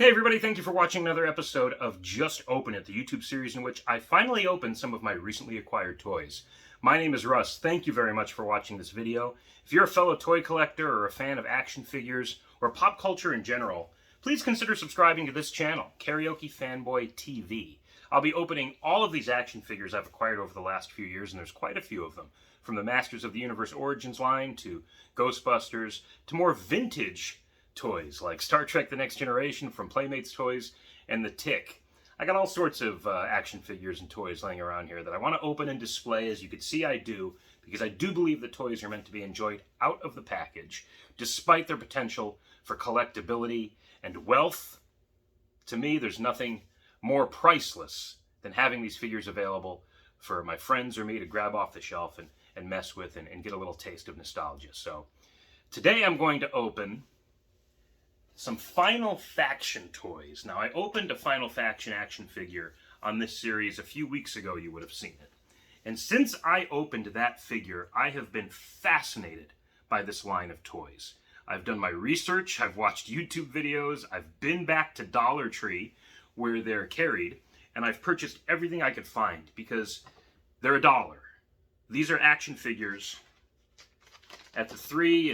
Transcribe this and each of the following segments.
Hey everybody, thank you for watching another episode of Just Open It, the YouTube series in which I finally opened some of my recently acquired toys. My name is Russ. Thank you very much for watching this video. If you're a fellow toy collector or a fan of action figures or pop culture in general, please consider subscribing to this channel, Karaoke Fanboy TV. I'll be opening all of these action figures I've acquired over the last few years, and there's quite a few of them. From the Masters of the Universe Origins line to Ghostbusters to more vintage toys like Star Trek The Next Generation from Playmates Toys and The Tick. I got all sorts of action figures and toys laying around here that I want to open and display. As you can see, I do, because I do believe that toys are meant to be enjoyed out of the package, despite their potential for collectability and wealth. To me, there's nothing more priceless than having these figures available for my friends or me to grab off the shelf and mess with and get a little taste of nostalgia. So today I'm going to open some Final Faction toys. Now, I opened a Final Faction action figure on this series a few weeks ago. You would have seen it. And since I opened that figure, I have been fascinated by this line of toys. I've done my research, I've watched YouTube videos, I've been back to Dollar Tree where they're carried, and I've purchased everything I could find because they're $1. These are action figures at the 3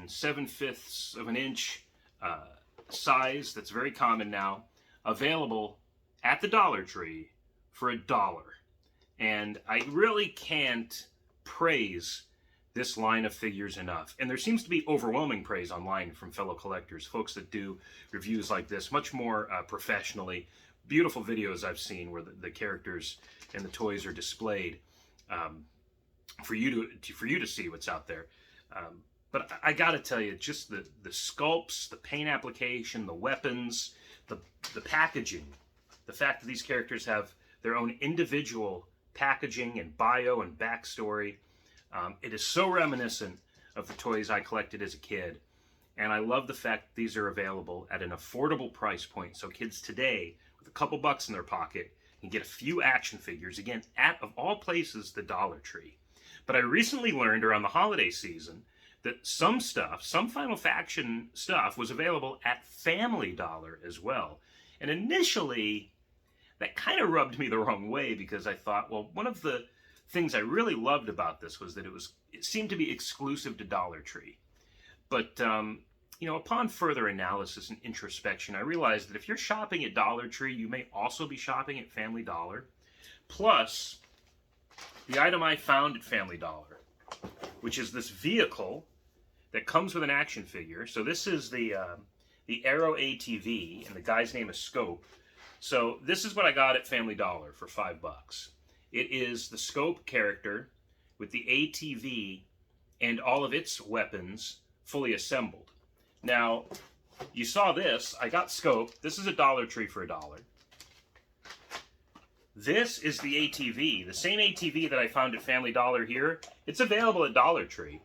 7/5 of an inch size that's very common now, available at the Dollar Tree for $1. And I really can't praise this line of figures enough. And there seems to be overwhelming praise online from fellow collectors, folks that do reviews like this much more professionally. Beautiful videos I've seen where the characters and the toys are displayed for you to see what's out there. But I gotta tell you, just the sculpts, the paint application, the weapons, the packaging, the fact that these characters have their own individual packaging and bio and backstory, it is so reminiscent of the toys I collected as a kid. And I love the fact that these are available at an affordable price point, so kids today, with a couple bucks in their pocket, can get a few action figures, again, at, of all places, the Dollar Tree. But I recently learned around the holiday season that some Final Faction stuff was available at Family Dollar as well. And initially, that kind of rubbed me the wrong way because I thought, well, one of the things I really loved about this was that it seemed to be exclusive to Dollar Tree. But, upon further analysis and introspection, I realized that if you're shopping at Dollar Tree, you may also be shopping at Family Dollar. Plus, the item I found at Family Dollar, which is this vehicle that comes with an action figure. So this is the Arrow ATV, and the guy's name is Scope. So this is what I got at Family Dollar for $5. It is the Scope character with the ATV and all of its weapons fully assembled. Now, you saw this. I got Scope. This is a Dollar Tree for $1. This is the ATV, the same ATV that I found at Family Dollar here. It's available at Dollar Tree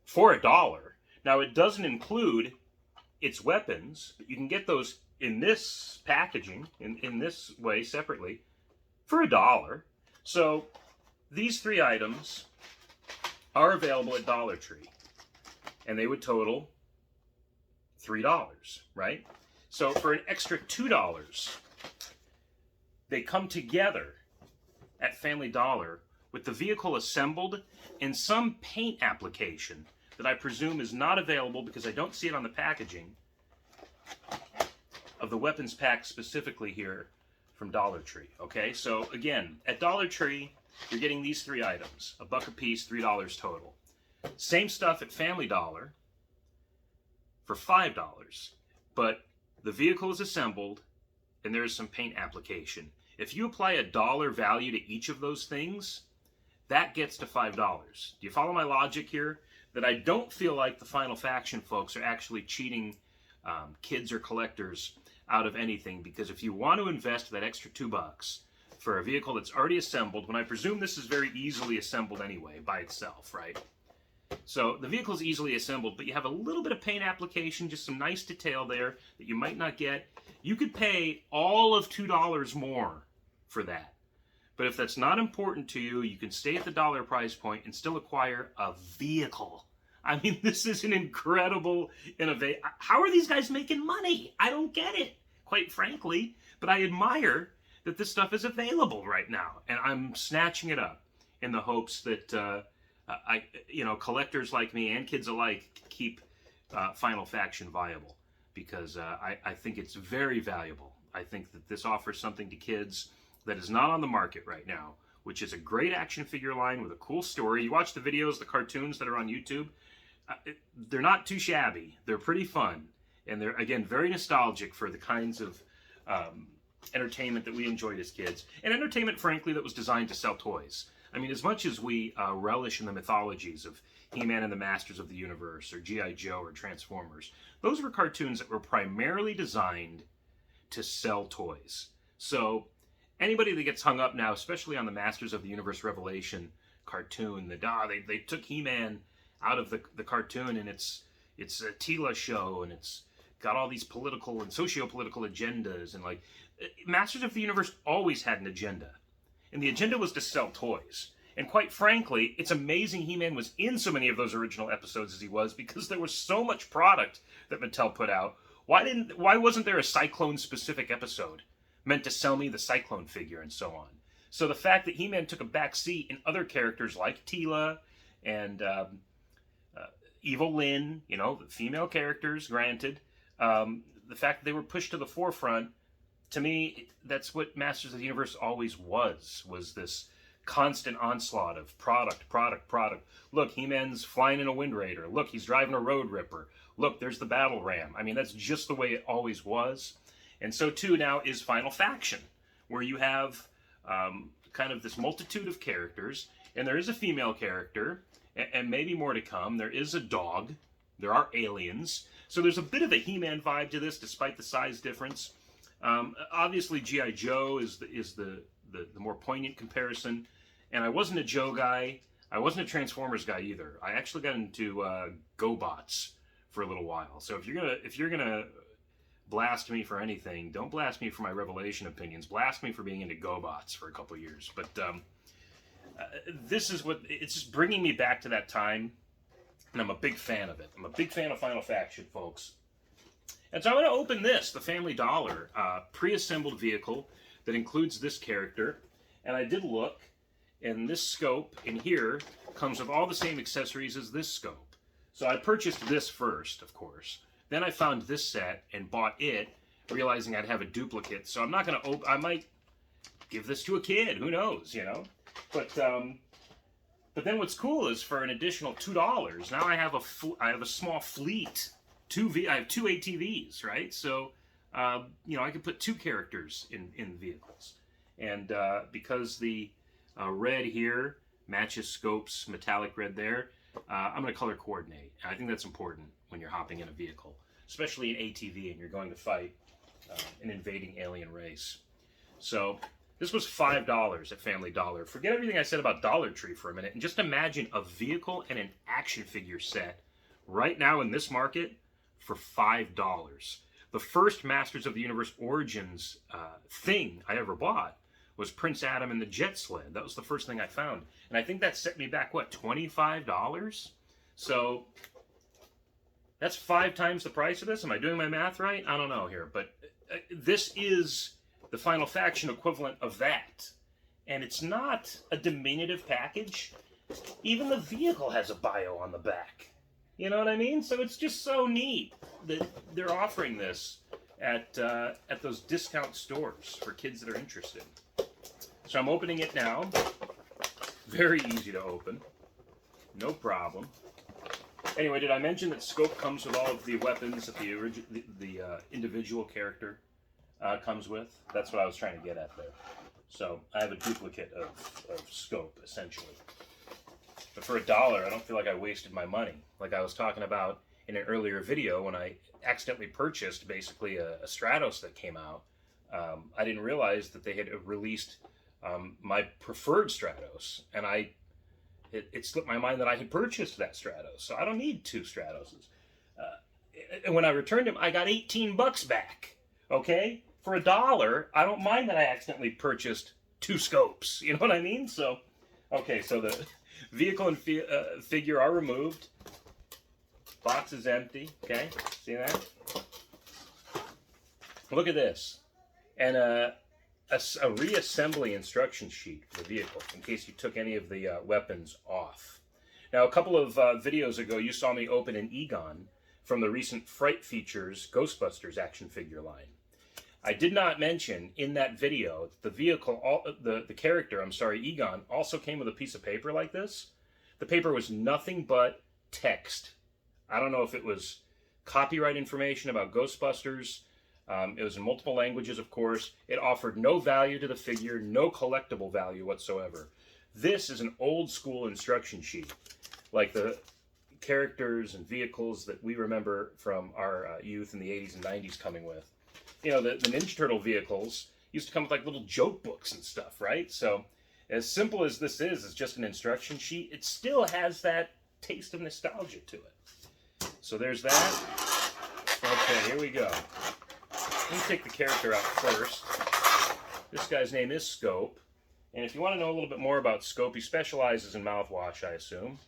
for $1. Now, it doesn't include its weapons, but you can get those in this packaging, in this way, separately, for $1. So, these three items are available at Dollar Tree, and they would total $3, right? So, for an extra $2, they come together at Family Dollar with the vehicle assembled and some paint application that I presume is not available because I don't see it on the packaging of the weapons pack specifically here from Dollar Tree. Okay, so again, at Dollar Tree, you're getting these three items, $1 a piece, $3 total. Same stuff at Family Dollar for $5, but the vehicle is assembled and there is some paint application. If you apply $1 value to each of those things, that gets to $5. Do you follow my logic here? That I don't feel like the Final Faction folks are actually cheating kids or collectors out of anything, because if you want to invest that extra $2 for a vehicle that's already assembled, when I presume this is very easily assembled anyway by itself, right? So the vehicle is easily assembled, but you have a little bit of paint application, just some nice detail there that you might not get. You could pay all of $2 more for that. But if that's not important to you, you can stay at the dollar price point and still acquire a vehicle. I mean, this is an incredible innovation. How are these guys making money? I don't get it. quite frankly, but I admire that this stuff is available right now, and I'm snatching it up in the hopes that collectors like me and kids alike keep Final Faction viable, because I think it's very valuable. I think that this offers something to kids that is not on the market right now, which is a great action figure line with a cool story. You watch the videos, the cartoons that are on YouTube, they're not too shabby. They're pretty fun, and they're, again, very nostalgic for the kinds of entertainment that we enjoyed as kids, and entertainment, frankly, that was designed to sell toys. I mean, as much as we relish in the mythologies of He-Man and the Masters of the Universe, or G.I. Joe, or Transformers, those were cartoons that were primarily designed to sell toys. So anybody that gets hung up now, especially on the Masters of the Universe Revelation cartoon, that they took He-Man out of the cartoon, and it's a Tila show, and it's got all these political and socio-political agendas, and like, Masters of the Universe always had an agenda, and the agenda was to sell toys. And quite frankly, it's amazing He-Man was in so many of those original episodes as he was, because there was so much product that Mattel put out. Why wasn't there a Cyclone-specific episode meant to sell me the Cyclone figure and so on? So the fact that He-Man took a back seat in other characters like Tila and Evil Lynn, the female characters, granted, the fact that they were pushed to the forefront, to me, that's what Masters of the Universe always was this constant onslaught of product. Look, He-Man's flying in a Wind Raider. Look, he's driving a Road Ripper. Look, there's the Battle Ram. I mean, that's just the way it always was. And so, too, now is Final Faction, where you have kind of this multitude of characters, and there is a female character, and maybe more to come. There is a dog. There are aliens. So there's a bit of a He-Man vibe to this, despite the size difference. Obviously, G.I. Joe is the more poignant comparison. And I wasn't a Joe guy. I wasn't a Transformers guy either. I actually got into GoBots for a little while. So if you're gonna blast me for anything, don't blast me for my Revelation opinions. Blast me for being into GoBots for a couple years. But this is it's just bringing me back to that time, and I'm a big fan of it. I'm a big fan of Final Faction, folks. And so I'm going to open this, the Family Dollar pre-assembled vehicle that includes this character. And I did look, and this scope in here comes with all the same accessories as this scope. So I purchased this first, of course. Then I found this set and bought it, realizing I'd have a duplicate. So I'm not going to open. I might give this to a kid. Who knows, But then what's cool is, for an additional $2, now I have a small fleet. I have two ATVs, right? So, I could put two characters in vehicles. And because the red here matches Scope's metallic red there, I'm going to color coordinate. And I think that's important when you're hopping in a vehicle, especially an ATV and you're going to fight an invading alien race. So this was $5 at Family Dollar. Forget everything I said about Dollar Tree for a minute, and just imagine a vehicle and an action figure set right now in this market for $5. The first Masters of the Universe Origins thing I ever bought was Prince Adam and the Jet Sled. That was the first thing I found. And I think that set me back, $25? So that's 5 times the price of this. Am I doing my math right? I don't know here. But this is the Final Faction equivalent of that. And it's not a diminutive package. Even the vehicle has a bio on the back. You know what I mean? So it's just so neat that they're offering this at those discount stores for kids that are interested. So I'm opening it now. Very easy to open. No problem. Anyway, did I mention that Scope comes with all of the weapons that the individual character comes with? That's what I was trying to get at there. So I have a duplicate of Scope, essentially. But for $1, I don't feel like I wasted my money. Like I was talking about in an earlier video when I accidentally purchased basically a Stratos that came out. I didn't realize that they had released my preferred Stratos, and it slipped my mind that I had purchased that Stratos. So I don't need 2 Stratoses. And when I returned them, I got $18 back. Okay? For $1, I don't mind that I accidentally purchased 2 Scopes. You know what I mean? So, okay, so the vehicle and figure are removed. Box is empty. Okay, see that? Look at this. And a reassembly instruction sheet for the vehicle, in case you took any of the weapons off. Now, a couple of videos ago, you saw me open an Egon from the recent Fright Features Ghostbusters action figure line. I did not mention in that video the vehicle, the character, I'm sorry, Egon, also came with a piece of paper like this. The paper was nothing but text. I don't know if it was copyright information about Ghostbusters. It was in multiple languages, of course. It offered no value to the figure, no collectible value whatsoever. This is an old school instruction sheet, like the characters and vehicles that we remember from our youth in the 80s and 90s coming with. You know, the Ninja Turtle vehicles used to come with like little joke books and stuff, right? So as simple as this is just an instruction sheet, it still has that taste of nostalgia to it. So there's that. Okay, here we go. Let me take the character out first. This guy's name is Scope. And if you want to know a little bit more about Scope, he specializes in mouthwash, I assume.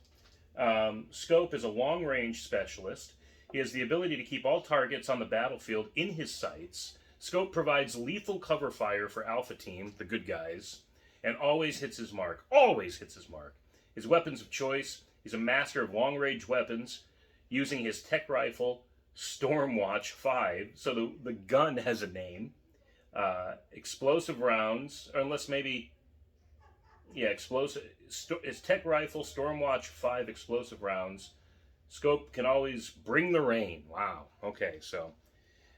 Scope is a long-range specialist. He has the ability to keep all targets on the battlefield in his sights. Scope provides lethal cover fire for Alpha Team, the good guys, and always hits his mark. Always hits his mark. His weapons of choice, he's a master of long-range weapons, using his tech rifle, Stormwatch 5, so the gun has a name. Explosive rounds, or unless maybe, yeah, explosive. His tech rifle, Stormwatch 5 explosive rounds. Scope can always bring the rain. Wow. Okay, so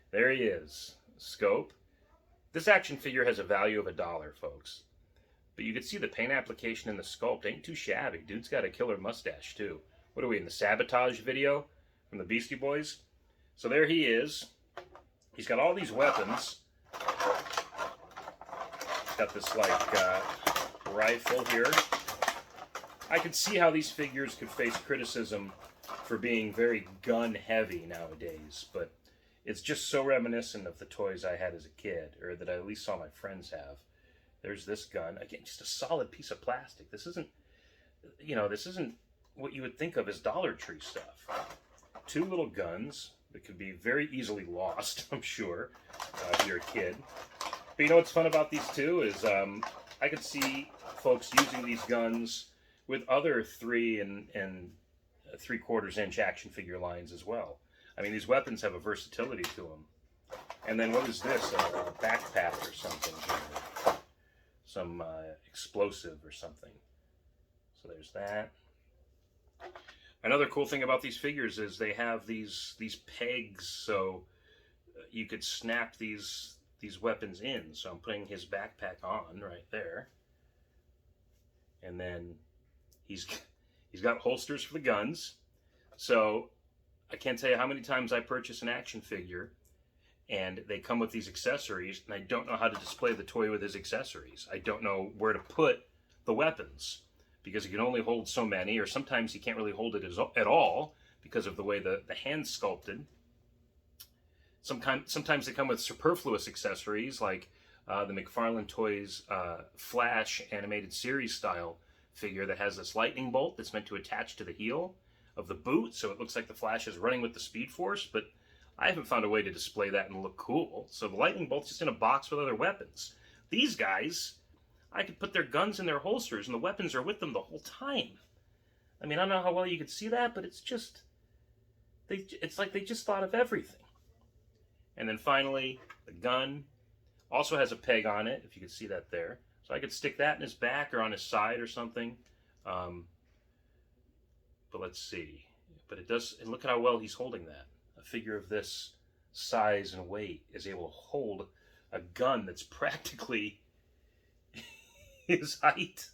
there he is, Scope. This action figure has a value of $1, folks. But you can see the paint application in the sculpt ain't too shabby. Dude's got a killer mustache, too. What are we, in the Sabotage video from the Beastie Boys? So there he is. He's got all these weapons. Got this, like, rifle here. I could see how these figures could face criticism for being very gun-heavy nowadays, but it's just so reminiscent of the toys I had as a kid, or that I at least saw my friends have. There's this gun. Again, just a solid piece of plastic. This isn't, you know, this isn't what you would think of as Dollar Tree stuff. Two little guns that could be very easily lost, I'm sure, if you're a kid. But you know what's fun about these two is I could see folks using these guns with other 3 and 3/4 inch action figure lines as well. I mean, these weapons have a versatility to them. And then what is this? A backpack or something here. Some explosive or something. So there's that. Another cool thing about these figures is they have these pegs, so you could snap these weapons in. So I'm putting his backpack on right there. And then he's got holsters for the guns. So I can't tell you how many times I purchase an action figure and they come with these accessories and I don't know how to display the toy with his accessories. I don't know where to put the weapons because he can only hold so many, or sometimes he can't really hold it at all because of the way the hand's sculpted. Sometimes they come with superfluous accessories like the McFarlane Toys Flash animated series style figure that has this lightning bolt that's meant to attach to the heel of the boot, so it looks like the Flash is running with the Speed Force, but I haven't found a way to display that and look cool. So the lightning bolt's just in a box with other weapons. These guys, I could put their guns in their holsters and the weapons are with them the whole time. I mean, I don't know how well you could see that, but it's just, it's like they just thought of everything. And then finally, the gun also has a peg on it, if you could see that there. So I could stick that in his back or on his side or something. But let's see. But it does, and look at how well he's holding that. A figure of this size and weight is able to hold a gun that's practically his height.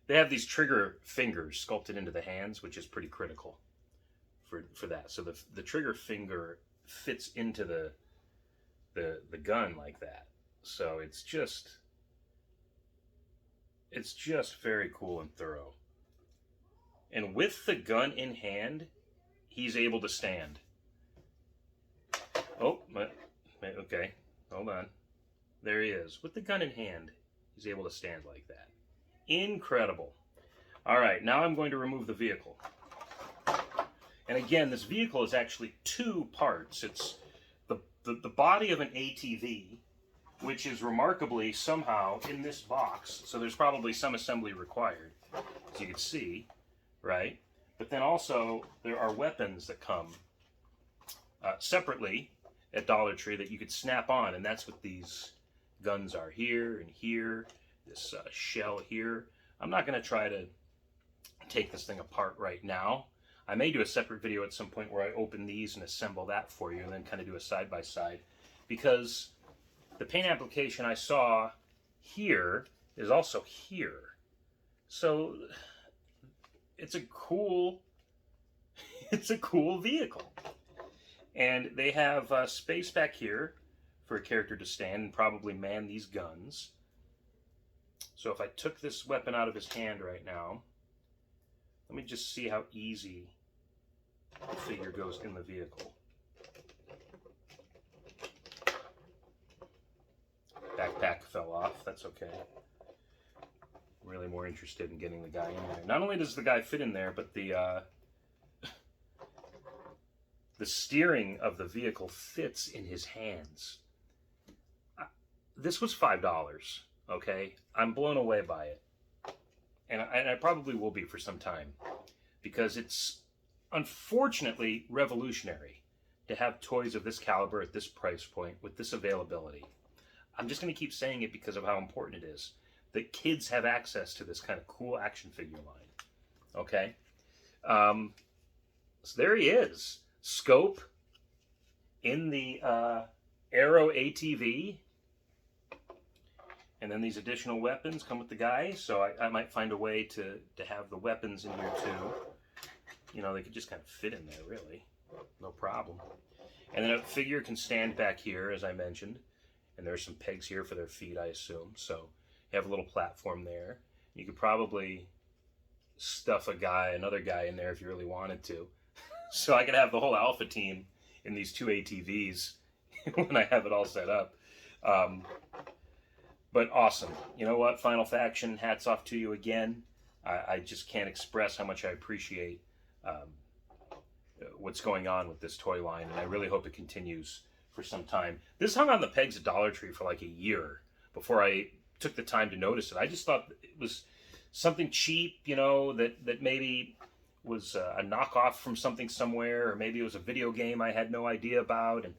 They have these trigger fingers sculpted into the hands, which is pretty critical for that. So the trigger finger fits into the gun like that. So it's just very cool and thorough. And with the gun in hand, he's able to stand. Oh, okay, hold on. There he is. With the gun in hand, he's able to stand like that. Incredible. All right, now I'm going to remove the vehicle. And again, this vehicle is actually 2 parts. It's the body of an ATV, which is remarkably somehow in this box. So there's probably some assembly required, as you can see, right? But then also there are weapons that come separately at Dollar Tree that you could snap on, and that's what these guns are here and here, this shell here. I'm not going to try to take this thing apart right now. I may do a separate video at some point where I open these and assemble that for you and then kind of do a side-by-side, because the paint application I saw here is also here. So it's a cool vehicle. And they have space back here for a character to stand and probably man these guns. So if I took this weapon out of his hand right now, let me just see how easy the figure goes in the vehicle. Backpack fell off, that's okay. Really more interested in getting the guy in there. Not only does the guy fit in there, but the steering of the vehicle fits in his hands. This was $5, okay? I'm blown away by it. And I probably will be for some time, because it's unfortunately revolutionary to have toys of this caliber at this price point with this availability. I'm just going to keep saying it because of how important it is that kids have access to this kind of cool action figure line. Okay? So there he is. Scope in the Arrow ATV. And then these additional weapons come with the guy, so I might find a way to have the weapons in here too. You know, they could just kind of fit in there, really. No problem. And then a figure can stand back here, as I mentioned. And there's some pegs here for their feet, I assume. So you have a little platform there. You could probably stuff another guy in there if you really wanted to. So I could have the whole Alpha team in these two ATVs when I have it all set up. But awesome. You know what, Final Faction, hats off to you again. I just can't express how much I appreciate what's going on with this toy line, and I really hope it continues for some time. This hung on the pegs at Dollar Tree for like a year before I took the time to notice it. I just thought it was something cheap, you know, that maybe was a knockoff from something somewhere, or maybe it was a video game I had no idea about, and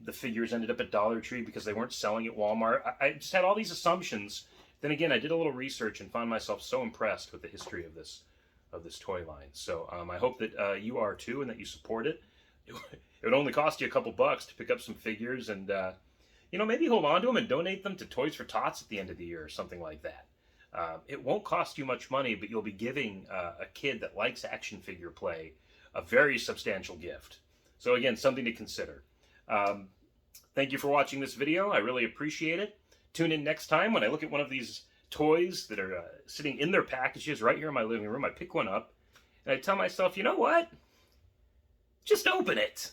the figures ended up at Dollar Tree because they weren't selling at Walmart. I just had all these assumptions. Then again, I did a little research and found myself so impressed with the history of this toy line. So I hope that you are too, and that you support it. It would only cost you a couple bucks to pick up some figures, and you know, maybe hold on to them and donate them to Toys for Tots at the end of the year or something like that. It won't cost you much money, but you'll be giving a kid that likes action figure play a very substantial gift. So again, something to consider. Thank you for watching this video. I really appreciate it. Tune in next time when I look at one of these toys that are sitting in their packages right here in my living room. I pick one up and I tell myself, you know what? Just open it.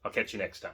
I'll catch you next time.